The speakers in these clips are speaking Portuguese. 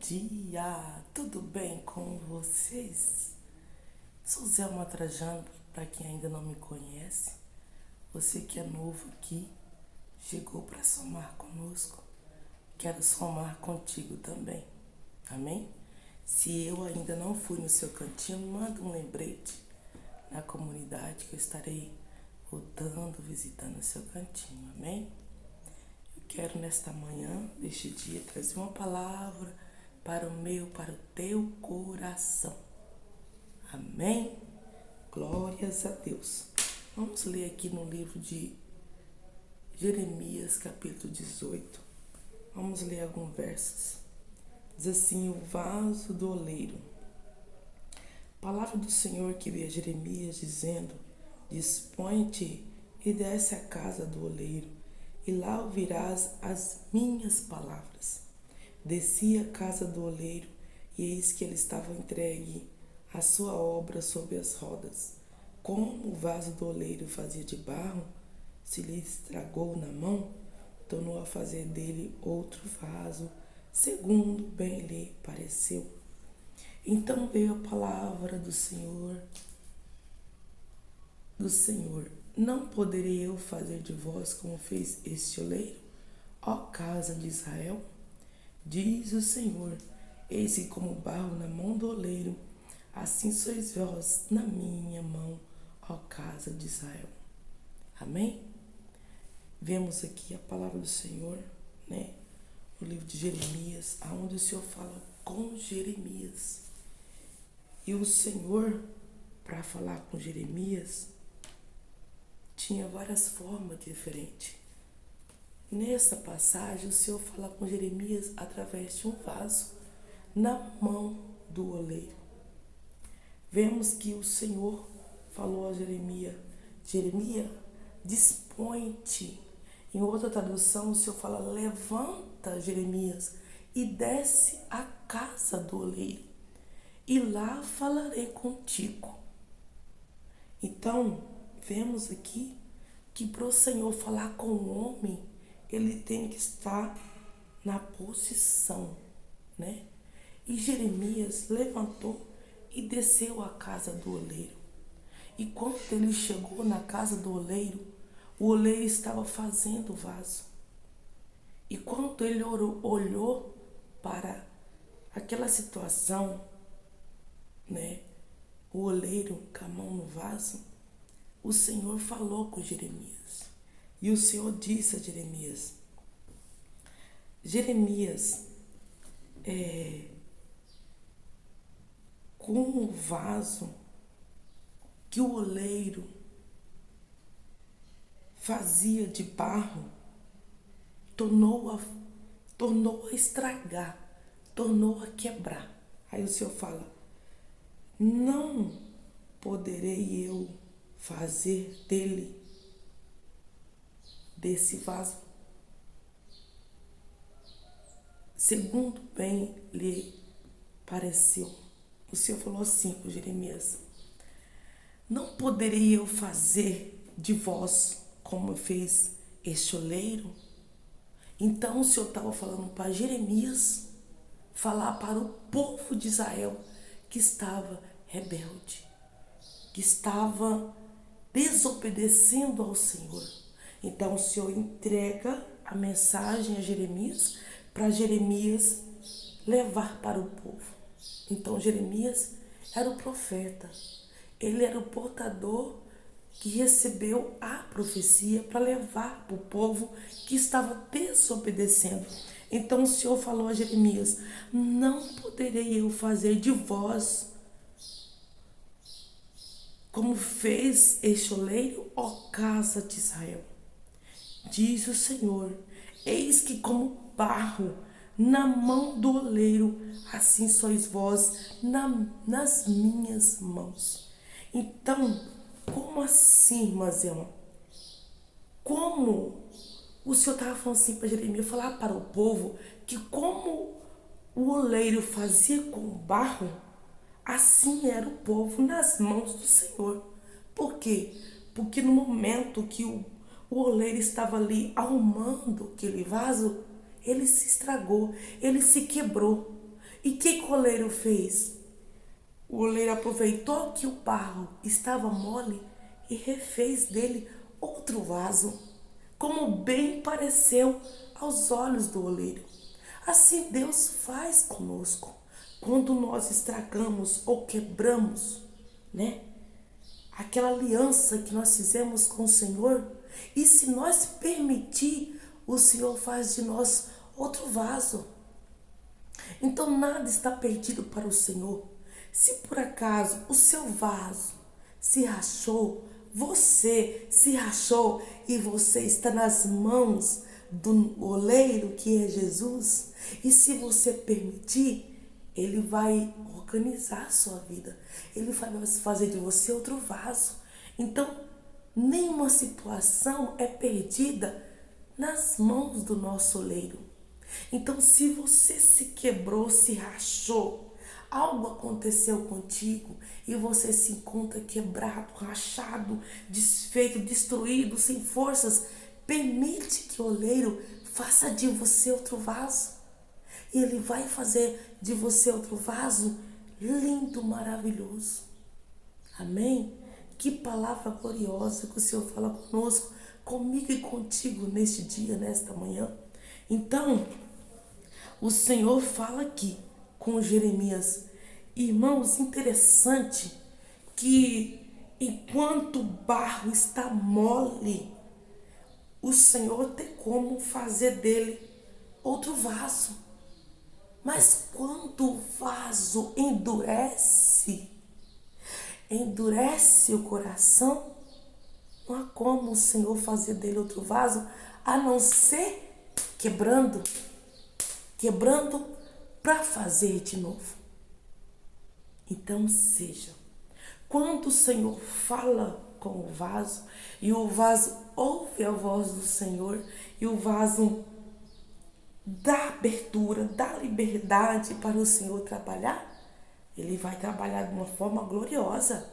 dia, tudo bem com vocês? Sou Zelma Trajano, para quem ainda não me conhece. Você que é novo aqui, chegou para somar conosco, quero somar contigo também, amém? Se eu ainda não fui no seu cantinho, manda um lembrete na comunidade que eu estarei voltando, visitando o seu cantinho, amém? Eu quero nesta manhã, deste dia, trazer uma palavra para o teu coração. Amém? Glórias a Deus. Vamos ler aqui no livro de Jeremias, capítulo 18. Vamos ler alguns versos. Diz assim: o vaso do oleiro. Palavra do Senhor que veio a Jeremias, dizendo: dispõe-te e desce à casa do oleiro, e lá ouvirás as minhas palavras. Desci à casa do oleiro, e eis que ele estava entregue à sua obra sob as rodas. Como o vaso do oleiro fazia de barro, se lhe estragou na mão, tornou a fazer dele outro vaso, segundo bem lhe pareceu. Então veio a palavra do Senhor. Não poderei eu fazer de vós como fez este oleiro, ó casa de Israel? Diz o Senhor: eis que como barro na mão do oleiro, assim sois vós na minha mão, ó casa de Israel. Amém? Vemos aqui a palavra do Senhor, né? No livro de Jeremias, aonde o Senhor fala com Jeremias. E o Senhor, para falar com Jeremias, tinha várias formas diferentes. Nessa passagem, o Senhor fala com Jeremias através de um vaso na mão do oleiro. Vemos que o Senhor falou a Jeremias: Jeremias, dispõe-te. Em outra tradução, o Senhor fala: levanta, Jeremias, e desce à casa do oleiro, e lá falarei contigo. Então, vemos aqui que para o Senhor falar com o homem, ele tem que estar na posição, né? E Jeremias levantou e desceu à casa do oleiro. E quando ele chegou na casa do oleiro, o oleiro estava fazendo o vaso. E quando ele olhou para aquela situação, né? O oleiro com a mão no vaso, o Senhor falou com Jeremias. E o Senhor disse a Jeremias: Jeremias, com o vaso que o oleiro fazia de barro, tornou a estragar, tornou a quebrar. Aí o Senhor fala: não poderei eu fazer desse vaso segundo bem lhe pareceu. O Senhor falou assim com Jeremias: não poderei eu fazer de vós como fez este oleiro? Então o Senhor estava falando para Jeremias falar para o povo de Israel que estava rebelde, que estava desobedecendo ao Senhor. Então o Senhor entrega a mensagem a Jeremias para Jeremias levar para o povo. Então Jeremias era o profeta, ele era o portador que recebeu a profecia para levar para o povo que estava desobedecendo. Então o Senhor falou a Jeremias: não poderei eu fazer de vós como fez este oleiro, ó casa de Israel. Diz o Senhor: eis que como barro na mão do oleiro, assim sois vós nas minhas mãos. Então, como assim, irmã Zelma? Como o Senhor estava falando assim para Jeremias, falar para o povo que como o oleiro fazia com o barro, assim era o povo nas mãos do Senhor. Por quê? Porque no momento que o oleiro estava ali arrumando aquele vaso, ele se estragou, ele se quebrou. E que o oleiro fez? O oleiro aproveitou que o barro estava mole e refez dele outro vaso, como bem pareceu aos olhos do oleiro. Assim Deus faz conosco quando nós estragamos ou quebramos, né? Aquela aliança que nós fizemos com o Senhor. E se nós permitir, o Senhor faz de nós outro vaso. Então nada está perdido para o Senhor. Se por acaso o seu vaso se rachou, você se rachou e você está nas mãos do oleiro que é Jesus, e se você permitir, ele vai organizar a sua vida. Ele vai fazer de você outro vaso. Então, nenhuma situação é perdida nas mãos do nosso oleiro. Então, se você se quebrou, se rachou, algo aconteceu contigo e você se encontra quebrado, rachado, desfeito, destruído, sem forças, permite que o oleiro faça de você outro vaso. E ele vai fazer de você outro vaso lindo, maravilhoso. Amém? Que palavra gloriosa que o Senhor fala conosco, comigo e contigo neste dia, nesta manhã. Então, o Senhor fala aqui com Jeremias. Irmãos, interessante que enquanto o barro está mole, o Senhor tem como fazer dele outro vaso. Mas quando o vaso endurece o coração, não há como o Senhor fazer dele outro vaso, a não ser quebrando para fazer de novo. Então seja, quando o Senhor fala com o vaso, e o vaso ouve a voz do Senhor, e o vaso dá abertura, dá liberdade para o Senhor trabalhar, ele vai trabalhar de uma forma gloriosa.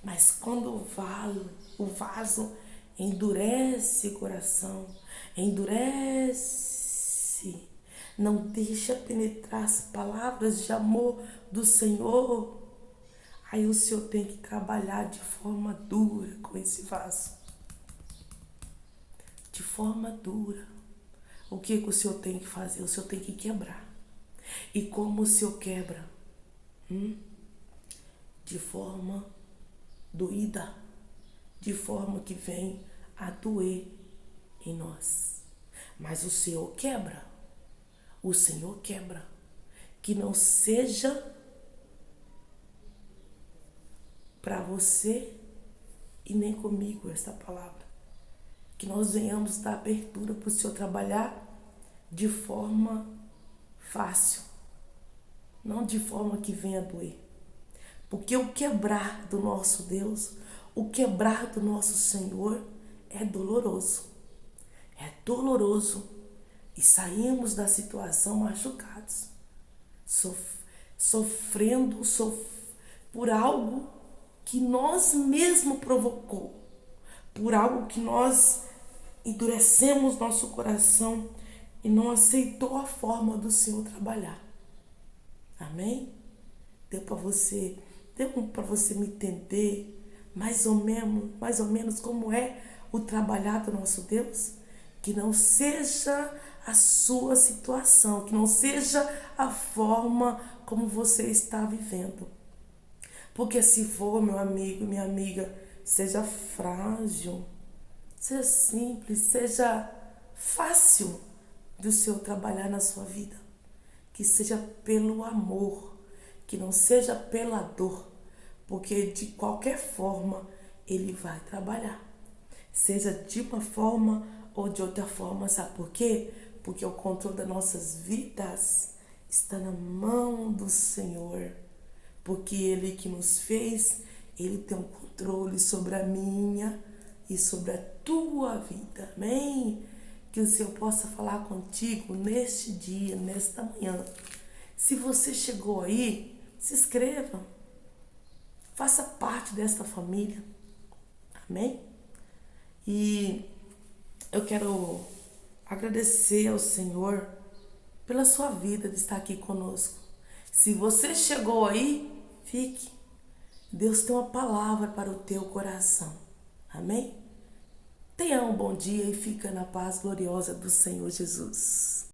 Mas quando o vaso endurece o coração, endurece, não deixa penetrar as palavras de amor do Senhor, aí o Senhor tem que trabalhar de forma dura com esse vaso. De forma dura. O que o Senhor tem que fazer? O Senhor tem que quebrar. E como o Senhor quebra? De forma doída. De forma que vem a doer em nós. Mas o Senhor quebra. O Senhor quebra. Que não seja para você e nem comigo esta palavra. Que nós venhamos dar abertura para o Senhor trabalhar de forma fácil, não de forma que venha doer. Porque o quebrar do nosso Deus, o quebrar do nosso Senhor é doloroso. É doloroso. E saímos da situação machucados, sofrendo por algo que nós mesmos provocou, por algo que nós endurecemos nosso coração e não aceitou a forma do Senhor trabalhar. Amém? Deu para você me entender mais ou menos como é o trabalhar do nosso Deus? Que não seja a sua situação, que não seja a forma como você está vivendo. Porque se for, meu amigo, minha amiga, seja frágil, seja simples, seja fácil do Senhor trabalhar na sua vida. Que seja pelo amor, que não seja pela dor, porque de qualquer forma Ele vai trabalhar. Seja de uma forma ou de outra forma, sabe por quê? Porque o controle das nossas vidas está na mão do Senhor. Porque Ele que nos fez, Ele tem um controle sobre a minha e sobre a tua vida. Amém? Que o Senhor possa falar contigo neste dia, nesta manhã. Se você chegou aí, se inscreva. Faça parte desta família. Amém? E eu quero agradecer ao Senhor pela sua vida de estar aqui conosco. Se você chegou aí, fique. Deus tem uma palavra para o teu coração. Amém? Tenha um bom dia e fica na paz gloriosa do Senhor Jesus.